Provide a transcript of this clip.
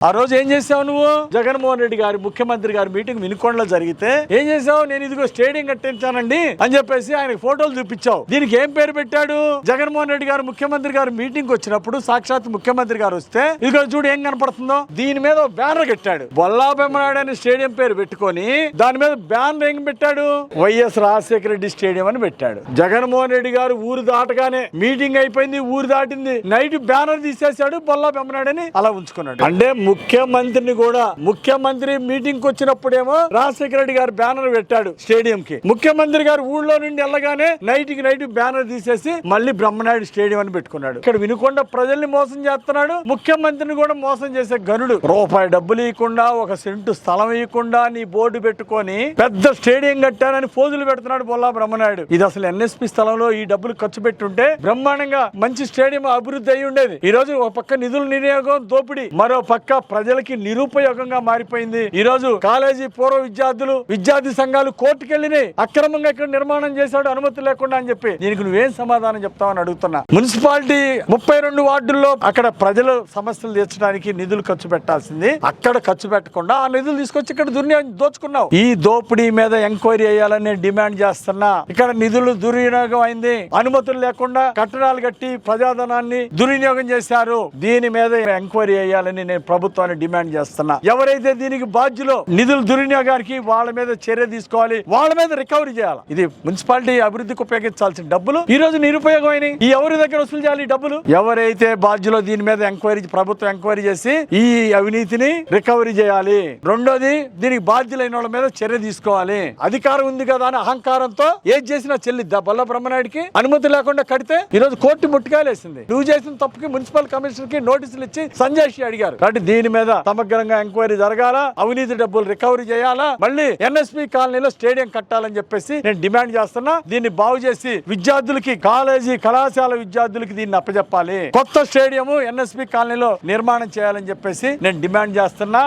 ఆ రోజు ఏం చేసావు నువ్వు? జగన్మోహన్ రెడ్డి గారి ముఖ్యమంత్రి గారి మీటింగ్ వినుకొండలో జరిగితే ఏం చేసావు? నేను ఇదిగో స్టేడియం కట్టించానండి అని చెప్పేసి ఆయన ఫోటోలు చూపించావు. దీనికి ఏం పేరు పెట్టాడు? జగన్మోహన్ రెడ్డి గారు ముఖ్యమంత్రి గారు మీటింగ్ వచ్చినప్పుడు సాక్షాత్ ముఖ్యమంత్రి గారు వస్తే ఇదిగో చూడు ఏం కనపడుతుందో, దీని మీద బ్యానర్ కట్టాడు. బొల్లా బెమ్మనాయుడు అనే స్టేడియం పేరు పెట్టుకొని దాని మీద బ్యానర్ ఏం పెట్టాడు? వైఎస్ రాజశేఖర రెడ్డి స్టేడియం అని పెట్టాడు. జగన్మోహన్ రెడ్డి గారు ఊరు దాటగానే మీటింగ్ అయిపోయింది, ఊరు దాటింది, నైట్ బ్యానర్ తీసేశాడు, బొల్లా బెమ్మనాయుడు అని అలా ఉంచుకున్నాడు. అంటే ముఖ్యమంత్రిని కూడా, ముఖ్యమంత్రి మీటింగ్ కి వచ్చినప్పుడేమో రాజశేఖర రెడ్డి గారు బ్యానర్ పెట్టాడు స్టేడియం కి, ముఖ్యమంత్రి గారు ఊళ్ళో నుండి వెళ్ళగానే నైట్ కి నైట్ బ్యానర్ తీసేసి మళ్ళీ బ్రహ్మనాయుడు స్టేడియం అని పెట్టుకున్నాడు. ఇక్కడ వినుకొండ ప్రజల్ని మోసం చేస్తున్నాడు, ముఖ్యమంత్రిని కూడా మోసం చేసే గనుడు. రూపాయి డబ్బులు ఇవ్వకుండా, ఒక సెంటు స్థలం ఇవ్వకుండా నీ బోర్డు పెట్టుకొని పెద్ద స్టేడియం కట్టానని ఫోజులు పెడుతున్నాడు బొల్లా బ్రహ్మనాయుడు. ఇది అసలు ఎన్ఎస్పి స్థలంలో ఈ డబ్బులు ఖర్చు పెట్టుంటే బ్రహ్మాండంగా మంచి స్టేడియం అభివృద్ధి అయి ఉండేది. ఈ రోజు ఒక పక్క నిధుల వినియోగం దోపిడీ, మరో పక్క ప్రజలకి నిరుపయోగంగా మారిపోయింది. ఈ రోజు కాలేజీ పూర్వ విద్యార్థి సంఘాలు కోర్టుకెళ్ళినాయి, అక్రమంగా ఇక్కడ నిర్మాణం చేశాడు అనుమతి లేకుండా అని చెప్పి. దీనికి నువ్వేం సమాధానం చెప్తావని అడుగుతున్నా. మున్సిపాలిటీ 32 వార్డుల్లో అక్కడ ప్రజల సమస్యలు తీర్చడానికి నిధులు ఖర్చు పెట్టాల్సింది అక్కడ ఖర్చు పెట్టకుండా ఆ నిధులు తీసుకొచ్చి ఇక్కడ దోచుకున్నావు. ఈ దోపిడీ మీద ఎంక్వైరీ చేయాలని నేను డిమాండ్ చేస్తున్నా. ఇక్కడ నిధులు దుర్వినియోగం అయింది, అనుమతులు లేకుండా కట్టడాలు కట్టి ప్రజాధనాన్ని దుర్వినియోగం చేశారు. దీని మీద ఎంక్వైరీ చేయాలని నేను ప్రభుత్వాన్ని డిమాండ్ చేస్తున్నా. ఎవరైతే దీనికి బాధ్యులో నిధుల దుర్వినియోగానికి వాళ్ళ మీద చర్య తీసుకోవాలి, వాళ్ళ మీద రికవరీ చేయాలి. ఇది మున్సిపాలిటీ అభివృద్ధికి ఉపయోగించాల్సిన డబ్బులు ఈ రోజు నిరుపయోగమైన ఈ ఎవరి దగ్గర వసూలు చేయాలి ఈ డబ్బులు? ఎవరైతే బాధ్యులో దీని మీద ప్రభుత్వం ఎంక్వైరీ చేసి ఈ అవినీతిని రికవరీ చేయాలి. రెండోది, దీనికి బాధ్యులైన వాళ్ళ మీద చర్య తీసుకోవాలి. అధికారం ఉంది కదా అని అహంకారంతో ఏది చేసినా చెల్లిద్దా? బొల్ల బ్రహ్మనాయుడికి అనుమతి లేకుండా కడితే ఈ రోజు కోర్టు ముట్టుకాయలేసింది. నువ్వు చేసిన తప్పుకి మున్సిపల్ కమిషనర్ కి నోటీసులు ఇచ్చి సంజయ్ అడిగారు. కాబట్టి దీని మీద సమగ్రంగా ఎంక్వైరీ జరగాల, అవినీతి డబ్బులు రికవరీ చేయాలా, మళ్ళీ ఎన్ఎస్పి కాలనీలో స్టేడియం కట్టాలని చెప్పేసి నేను డిమాండ్ చేస్తున్నా. దీన్ని బాగు చేసి విద్యార్థులకి, కాలేజీ కళాశాల విద్యార్థులకి దీన్ని అప్పచెప్పాలి. కొత్త స్టేడియం ఎన్ఎస్పి కాలనీలో నిర్మాణం చేయాలని చెప్పేసి నేను డిమాండ్ చేస్తున్నా.